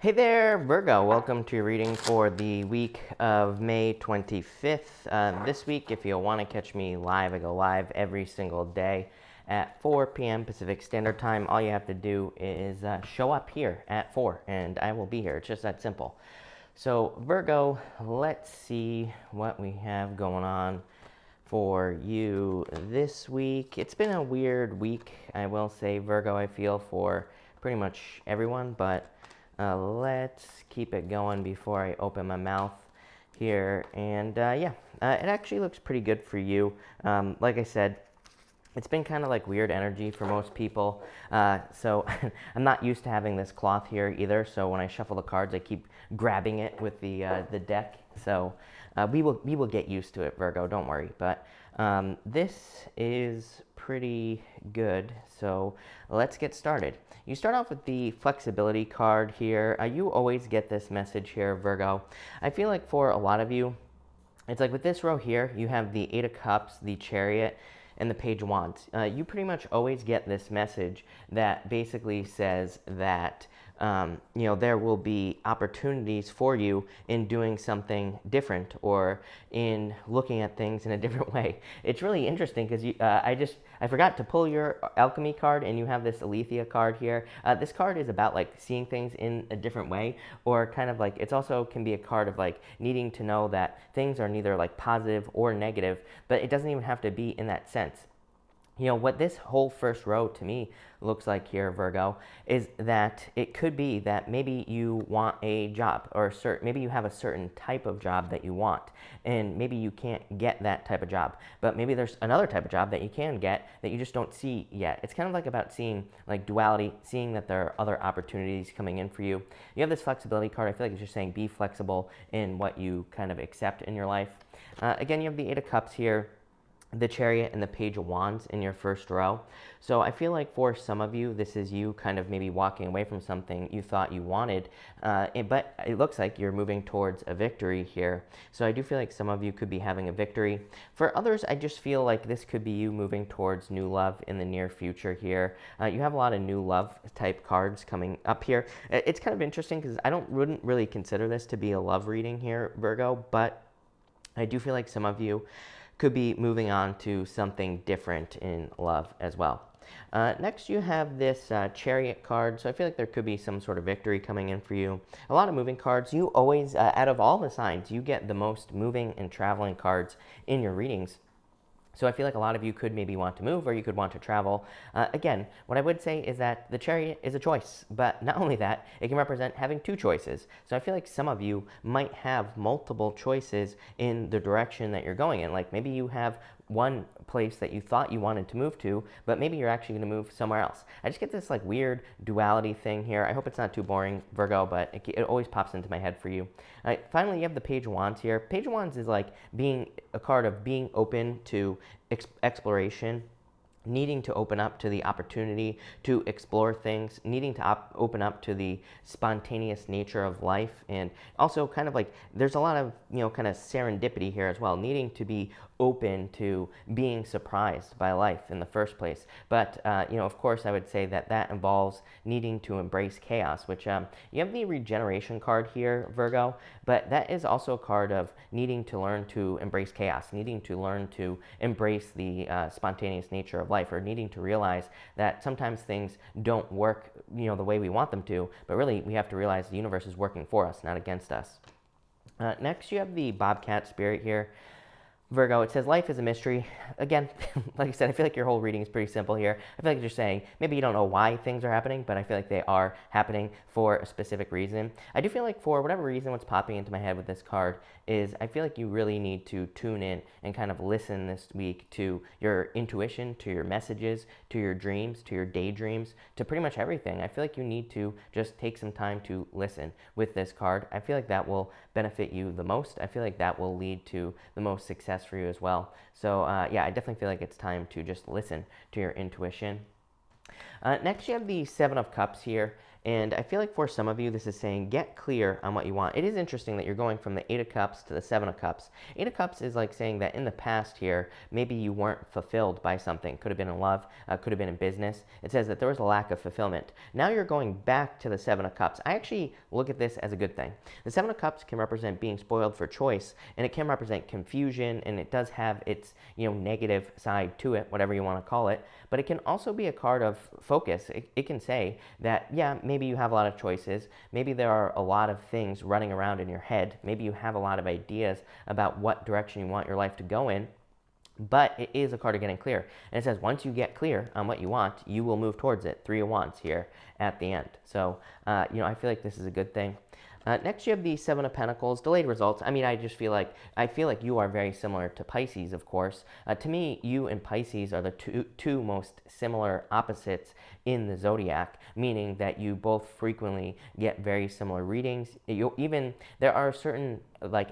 Hey there, Virgo. Welcome to your reading for the week of May 25th. This week, if you want to catch me live, I go live every single day at 4 p.m. Pacific Standard Time. All you have to do is show up here at 4, and I will be here. It's just that simple. So, Virgo, let's see what we have going on for you this week. It's been a weird week, I will say, Virgo, I feel, for pretty much everyone, but let's keep it going before I open my mouth here. And it actually looks pretty good for you. Like I said, it's been kind of like weird energy for most people. So I'm not used to having this cloth here either. So when I shuffle the cards, I keep grabbing it with the deck. So we will get used to it, Virgo. Don't worry. But this is pretty good. So let's get started. You start off with the flexibility card here. You always get this message here, Virgo. I feel like for a lot of you, it's like with this row here, you have the Eight of Cups, the Chariot, and the Page of Wands. You pretty much always get this message that basically says that there will be opportunities for you in doing something different or in looking at things in a different way. It's really interesting because I forgot to pull your alchemy card, and you have this Alethea card here. This card is about like seeing things in a different way, or kind of like it's also can be a card of like needing to know that things are neither like positive or negative, but it doesn't even have to be in that sense. You know, what this whole first row to me looks like here, Virgo, is that it could be that maybe you want a job, or maybe you have a certain type of job that you want, and maybe you can't get that type of job, but maybe there's another type of job that you can get that you just don't see yet. It's kind of like about seeing like duality, seeing that there are other opportunities coming in for you. You have this flexibility card. I feel like it's just saying be flexible in what you kind of accept in your life. Again, you have the Eight of Cups here, the Chariot, and the Page of Wands in your first row. So I feel like for some of you, this is you kind of maybe walking away from something you thought you wanted, but it looks like you're moving towards a victory here. So I do feel like some of you could be having a victory. For others, I just feel like this could be you moving towards new love in the near future here. You have a lot of new love type cards coming up here. It's kind of interesting because wouldn't really consider this to be a love reading here, Virgo, but I do feel like some of you could be moving on to something different in love as well. Next, you have this Chariot card. So I feel like there could be some sort of victory coming in for you. A lot of moving cards. You always, out of all the signs, you get the most moving and traveling cards in your readings. So I feel like a lot of you could maybe want to move, or you could want to travel. Again, what I would say is that the Chariot is a choice, but not only that, it can represent having two choices. So I feel like some of you might have multiple choices in the direction that you're going in. Like maybe you have one place that you thought you wanted to move to, but maybe you're actually going to move somewhere else. I just get this like weird duality thing here. I hope it's not too boring, Virgo, but it always pops into my head for you. Finally, you have the Page of Wands here. Page of Wands is like being a card of being open to exploration, needing to open up to the opportunity to explore things, needing to open up to the spontaneous nature of life, and also kind of like there's a lot of kind of serendipity here as well, needing to be open to being surprised by life in the first place. But of course, I would say that involves needing to embrace chaos, which you have the regeneration card here, Virgo, but that is also a card of needing to learn to embrace chaos, needing to learn to embrace the spontaneous nature of life, or needing to realize that sometimes things don't work the way we want them to, but really we have to realize the universe is working for us, not against us. Next, you have the Bobcat spirit here, Virgo. It says life is a mystery. Again, like I said, I feel like your whole reading is pretty simple here. I feel like you're saying maybe you don't know why things are happening, but I feel like they are happening for a specific reason. I do feel like for whatever reason, what's popping into my head with this card is I feel like you really need to tune in and kind of listen this week to your intuition, to your messages, to your dreams, to your daydreams, to pretty much everything. I feel like you need to just take some time to listen with this card. I feel like that will benefit you the most. I feel like that will lead to the most success for you as well. So I definitely feel like it's time to just listen to your intuition. Next, you have the Seven of Cups here. And I feel like for some of you, this is saying get clear on what you want. It is interesting that you're going from the 8 of Cups to the 7 of Cups. 8 of Cups is like saying that in the past here, maybe you weren't fulfilled by something. Could have been in love, could have been in business. It says that there was a lack of fulfillment. Now you're going back to the 7 of Cups. I actually look at this as a good thing. The 7 of Cups can represent being spoiled for choice, and it can represent confusion, and it does have its, negative side to it, whatever you want to call it. But it can also be a card of focus. It can say that, yeah, maybe you have a lot of choices. Maybe there are a lot of things running around in your head. Maybe you have a lot of ideas about what direction you want your life to go in. But it is a card of getting clear. And it says once you get clear on what you want, you will move towards it. 3 of Wands here at the end. So, I feel like this is a good thing. Next, you have the 7 of Pentacles, delayed results. I mean, I feel like you are very similar to Pisces, of course. To me, you and Pisces are the two most similar opposites in the zodiac, meaning that you both frequently get very similar readings. There are certain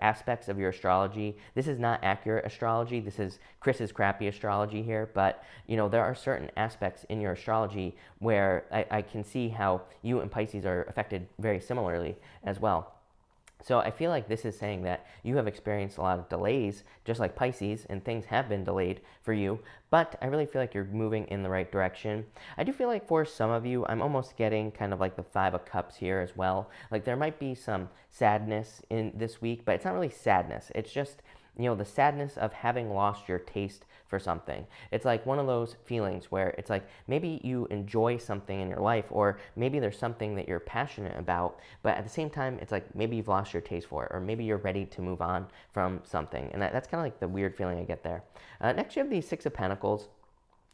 aspects of your astrology. This is not accurate astrology. This is Chris's crappy astrology here, but there are certain aspects in your astrology where I can see how you and Pisces are affected very similarly as well. So I feel like this is saying that you have experienced a lot of delays, just like Pisces, and things have been delayed for you, but I really feel like you're moving in the right direction. I do feel like for some of you, I'm almost getting kind of like the 5 of Cups here as well. Like there might be some sadness in this week, but it's not really sadness. It's just, the sadness of having lost your taste for something. It's like one of those feelings where it's like maybe you enjoy something in your life, or maybe there's something that you're passionate about, but at the same time, it's like maybe you've lost your taste for it, or maybe you're ready to move on from something. And that's kind of like the weird feeling I get there. Next, you have the 6 of Pentacles.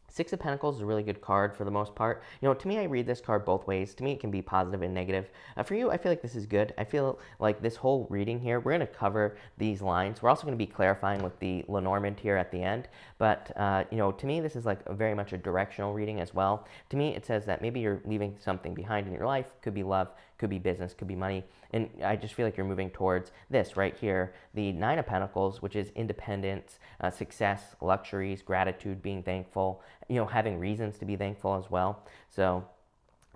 6 of Pentacles is a really good card for the most part. To me, I read this card both ways. To me, it can be positive and negative. For you, I feel like this is good. I feel like this whole reading here, we're going to cover these lines. We're also going to be clarifying with the Lenormand here at the end. But, to me, this is like very much a directional reading as well. To me, it says that maybe you're leaving something behind in your life. Could be love, could be business, could be money. And I just feel like you're moving towards this right here, the 9 of Pentacles, which is independence, success, luxuries, gratitude, being thankful, having reasons to be thankful as well. So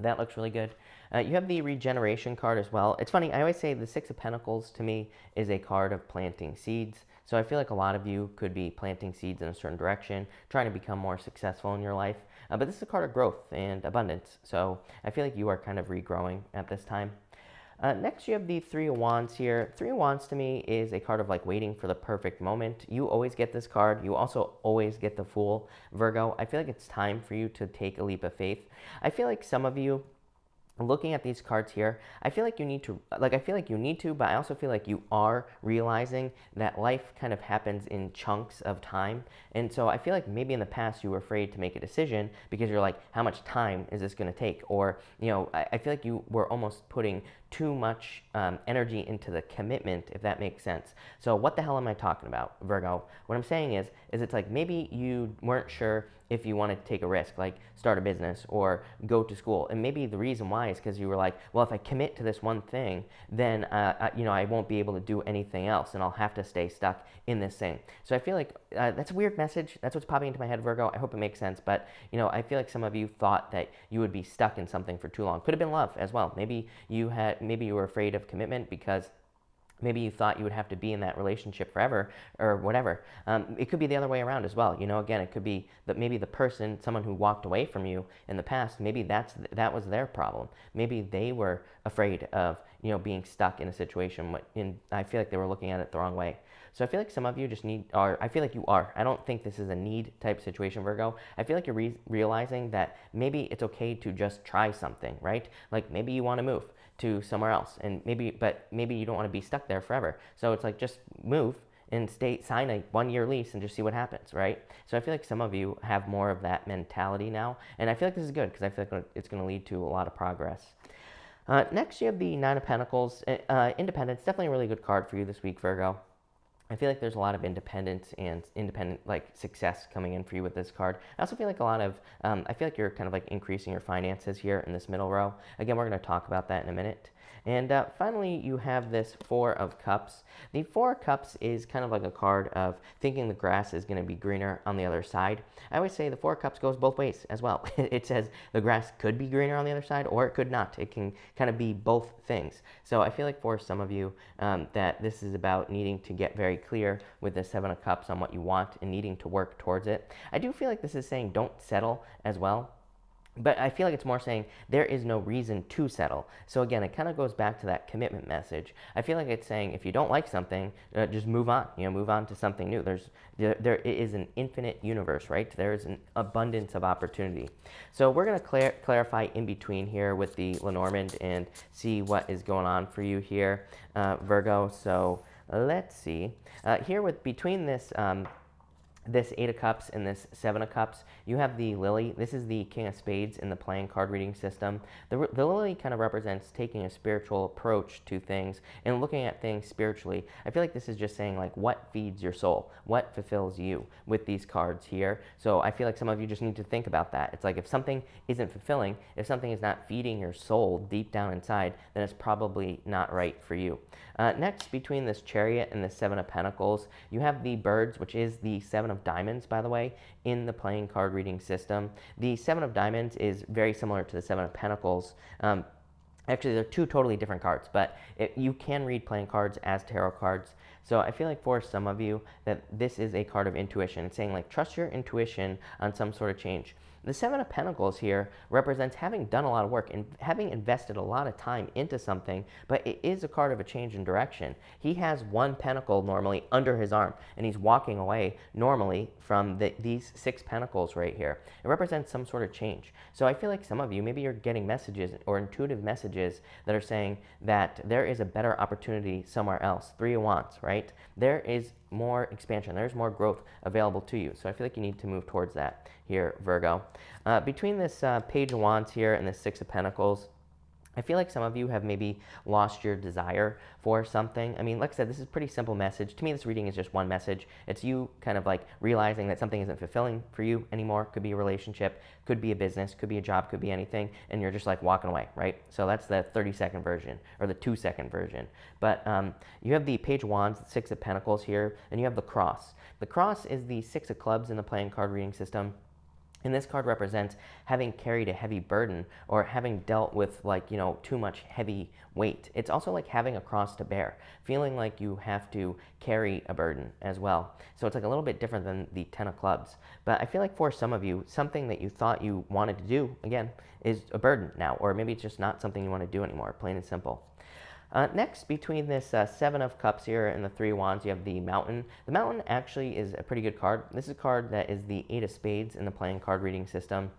that looks really good. You have the regeneration card as well. It's funny, I always say the 6 of Pentacles to me is a card of planting seeds. So I feel like a lot of you could be planting seeds in a certain direction, trying to become more successful in your life. But this is a card of growth and abundance. So I feel like you are kind of regrowing at this time. Next, you have the 3 of Wands here. 3 of Wands to me is a card of waiting for the perfect moment. You always get this card. You also always get the Fool, Virgo. I feel like it's time for you to take a leap of faith. I feel like some of you, looking at these cards here, I feel like you need to, but I also feel like you are realizing that life kind of happens in chunks of time. And so I feel like maybe in the past you were afraid to make a decision because you're like, how much time is this going to take? Or, I feel like you were almost putting too much energy into the commitment, if that makes sense. So what the hell am I talking about, Virgo? What I'm saying is it's like maybe you weren't sure if you wanted to take a risk, like start a business or go to school. And maybe the reason why is because you were like, well, if I commit to this one thing, then, I won't be able to do anything else and I'll have to stay stuck in this thing. So I feel like that's a weird message. That's what's popping into my head, Virgo. I hope it makes sense. But, I feel like some of you thought that you would be stuck in something for too long. Could have been love as well. Maybe you were afraid of commitment because maybe you thought you would have to be in that relationship forever or whatever. It could be the other way around as well. Again, it could be that maybe the person, someone who walked away from you in the past, maybe that was their problem. Maybe they were afraid of, being stuck in a situation. I feel like they were looking at it the wrong way. So I feel like some of you I feel like you are. I don't think this is a need type situation, Virgo. I feel like you're realizing that maybe it's okay to just try something, right? Like maybe you want to move to somewhere else, but maybe you don't want to be stuck there forever. So it's like just move and sign a 1-year lease and just see what happens, right? So I feel like some of you have more of that mentality now, and I feel like this is good because I feel like it's going to lead to a lot of progress. Next, you have the 9 of Pentacles. Independence, definitely a really good card for you this week, Virgo. I feel like there's a lot of independence and independent success coming in for you with this card. I also feel like I feel like you're kind of increasing your finances here in this middle row. Again, we're going to talk about that in a minute. And finally, you have this Four of Cups. The Four of Cups is kind of like a card of thinking the grass is going to be greener on the other side. I always say the Four of Cups goes both ways as well. It says the grass could be greener on the other side, or it could not. It can kind of be both things. So I feel like for some of you that this is about needing to get very clear with the Seven of Cups on what you want and needing to work towards it. I do feel like this is saying don't settle as well. But I feel like it's more saying there is no reason to settle. So again, it kind of goes back to that commitment message. I feel like it's saying if you don't like something, just move on. Move on to something new. There is an infinite universe, right? There is an abundance of opportunity. So we're going to clarify in between here with the Lenormand and see what is going on for you here, Virgo. So let's see. Here with between this this Eight of Cups and this Seven of Cups, you have the Lily. This is the King of Spades in the playing card reading system. The Lily kind of represents taking a spiritual approach to things and looking at things spiritually. I feel like this is just saying like what feeds your soul, what fulfills you with these cards here. So I feel like some of you just need to think about that. It's like if something isn't fulfilling, if something is not feeding your soul deep down inside, then it's probably not right for you. Next, between this Chariot and the Seven of Pentacles, you have the Birds, which is the Seven of Diamonds, by the way, in the playing card reading system. The Seven of Diamonds is very similar to the Seven of Pentacles. Actually, they're two totally different cards, but you can read playing cards as tarot cards. So I feel like for some of you that this is a card of intuition. It's saying like trust your intuition on some sort of change. The Seven of Pentacles here represents having done a lot of work and having invested a lot of time into something, but it is a card of a change in direction. He has one pentacle normally under his arm, and he's walking away normally from these six pentacles right here. It represents some sort of change. So I feel like some of you, maybe you're getting messages or intuitive messages that are saying that there is a better opportunity somewhere else. Three of Wands, right? There is more expansion. There's more growth available to you. So I feel like you need to move towards that here, Virgo. Between this Page of Wands here and the Six of Pentacles, I feel like some of you have maybe lost your desire for something. I mean, like I said, this is a pretty simple message. To me, this reading is just one message. It's you kind of like realizing that something isn't fulfilling for you anymore. Could be a relationship, could be a business, could be a job, could be anything, and you're just like walking away, right? So that's the 30-second version or the 2-second version. But you have the Page of Wands, the Six of Pentacles here, and you have the Cross. The Cross is the Six of Clubs in the playing card reading system. And this card represents having carried a heavy burden or having dealt with too much heavy weight. It's also like having a cross to bear, feeling like you have to carry a burden as well. So it's like a little bit different than the Ten of Clubs. But I feel like for some of you, something that you thought you wanted to do, again, is a burden now, or maybe it's just not something you want to do anymore, plain and simple. Next, between this Seven of Cups here and the Three of Wands, you have the Mountain. The Mountain actually is a pretty good card. This is a card that is the Eight of Spades in the playing card reading system.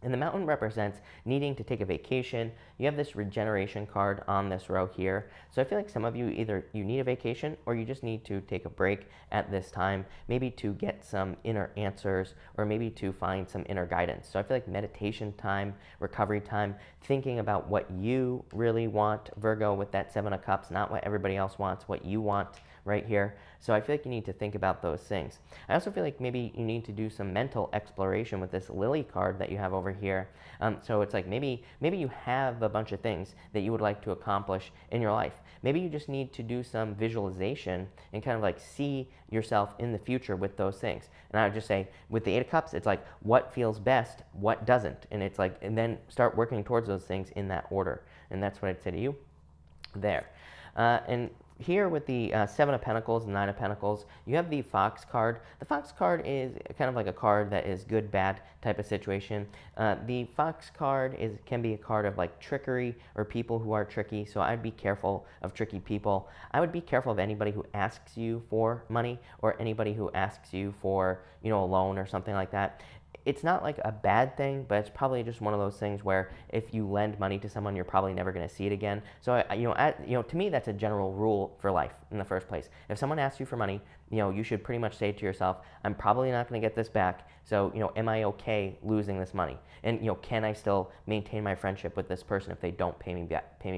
And the Mountain represents needing to take a vacation. You have this regeneration card on this row here. So I feel like some of you, either you need a vacation or you just need to take a break at this time, maybe to get some inner answers or maybe to find some inner guidance. So I feel like meditation time, recovery time, thinking about what you really want, Virgo, with that Seven of Cups, not what everybody else wants, what you want right here. So I feel like you need to think about those things. I also feel like maybe you need to do some mental exploration with this Lily card that you have over here. So it's like maybe you have a bunch of things that you would like to accomplish in your life. Maybe you just need to do some visualization and kind of like see yourself in the future with those things. And I would just say with the Eight of Cups, it's like what feels best, what doesn't. And it's like, and then start working towards those things in that order. And that's what I'd say to you there. And here with the Seven of Pentacles and Nine of Pentacles, you have the Fox card. The Fox card is kind of like a card that is good, bad type of situation. The Fox card can be a card of like trickery or people who are tricky. So I'd be careful of tricky people. I would be careful of anybody who asks you for money or anybody who asks you for, a loan or something like that. It's not like a bad thing, but it's probably just one of those things where if you lend money to someone, you're probably never going to see it again. So, to me, that's a general rule for life in the first place. If someone asks you for money, you should pretty much say to yourself, I'm probably not going to get this back. So, am I okay losing this money? And, can I still maintain my friendship with this person if they don't pay me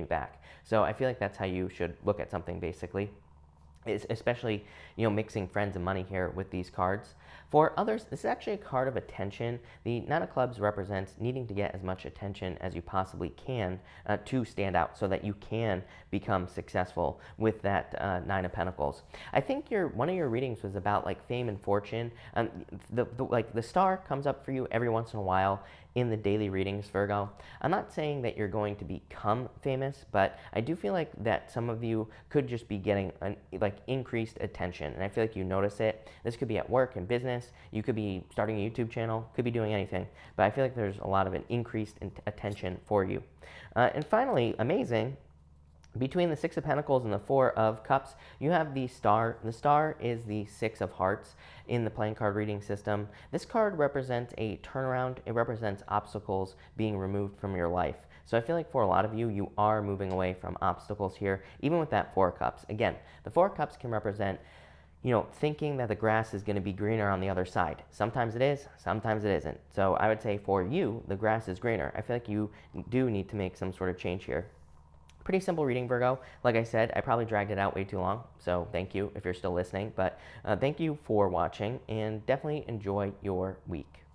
back? So I feel like that's how you should look at something basically. especially, mixing friends and money here with these cards. For others, this is actually a card of attention. The Nine of Clubs represents needing to get as much attention as you possibly can to stand out so that you can become successful with that Nine of Pentacles. I think one of your readings was about like fame and fortune. The star comes up for you every once in a while in the daily readings, Virgo. I'm not saying that you're going to become famous, but I do feel like that some of you could just be getting increased attention, and I feel like you notice it. This could be at work and business. You could be starting a YouTube channel, could be doing anything, but I feel like there's a lot of an increased attention for you. And finally, amazing, between the Six of Pentacles and the Four of Cups, you have the Star. The Star is the Six of Hearts in the playing card reading system. This card represents a turnaround. It represents obstacles being removed from your life. So I feel like for a lot of you, you are moving away from obstacles here, even with that Four of Cups. Again, the Four of Cups can represent thinking that the grass is going to be greener on the other side. Sometimes it is, sometimes it isn't. So I would say for you, the grass is greener. I feel like you do need to make some sort of change here. Pretty simple reading, Virgo. Like I said, I probably dragged it out way too long, so thank you if you're still listening. But thank you for watching, and definitely enjoy your week.